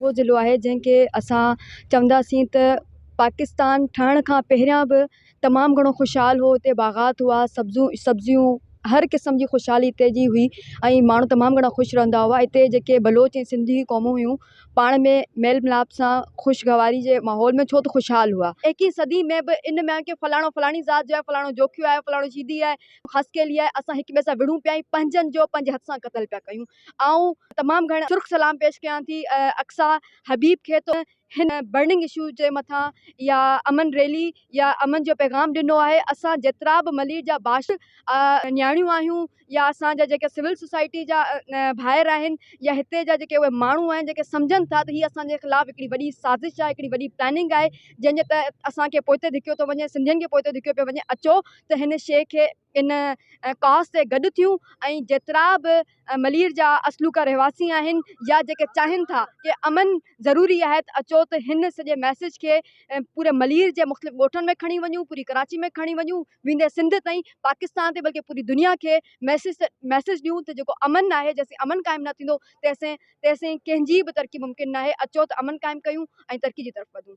उहो ज़िलो आहे जंहिंखे असां चवंदासीं त पाकिस्तान ठहण खां पहिरियां बि तमामु घणो ख़ुशहाल हो। हिते बाग़ात हुआ, सब्जियूं हर क़िस्म जी ख़ुशहाली हिते जी हुई ऐं माण्हू तमामु घणा ख़ुशि रहंदा हुआ। हिते जेके बलोच ऐं सिंधी क़ौमूं हुयूं पाण में मेल मिलाप सां ख़ुशगवारी जे माहौल में छो त ख़ुशहाल हुआ। 21वीं सदी में बि इन में की फलाणो फलाणी ज़ात जो आहे, फलाणो जोखियो आहे, फलाणो शीदी आहे, हस्केली आहे, असां हिक ॿिए सां विढ़ूं पिया, पंहिंजनि जो पंहिंजे हथ सां क़तल पिया कयूं। ऐं तमामु घणा सुर्ख़ सलाम पेश कयां थी अक्सा हबीब खे, तो हिन बर्निंग इशू जे मथां या अमन रैली या अमन जो पैगाम ॾिनो आहे। असां जेतिरा बि मलीर जा बाश न्याणियूं आहियूं या असांजा जेके सिविल सोसाइटी जा भाइर आहिनि या हिते जा जेके उहे माण्हू आहिनि जेके सम्झनि था त हीअ असांजे ख़िलाफ़ु हिकिड़ी वॾी साज़िश आहे, हिकिड़ी वॾी प्लैनिंग आहे जंहिंजे तहत असांखे पोइते धिकियो थो वञे, सिंधियुनि खे पोइते धिकियो पियो वञे। अचो त हिन शइ खे इन कॉज़ ते गॾु थियूं ऐं जेतिरा बि मलीर जा असलूका रहवासी आहिनि या जेके चाहिनि था कि अमन ज़रूरी आहे, त अचो त हिन सॼे मैसेज खे पूरे मलीर जे मुख़्तलिफ़ ॻोठनि में खणी वञूं, पूरी कराची में खणी वञूं, वेंदे सिंध ताईं, पाकिस्तान ते, बल्कि पूरी दुनिया खे मैसेज ॾियूं त जेको अमन आहे, जेसिताईं अमन क़ाइमु न थींदो तेसिताईं कंहिंजी बि तरक़ी मुमकिन न आहे। अचो त अमन क़ाइमु कयूं ऐं तरक़ी जी तरफ़ वधूं।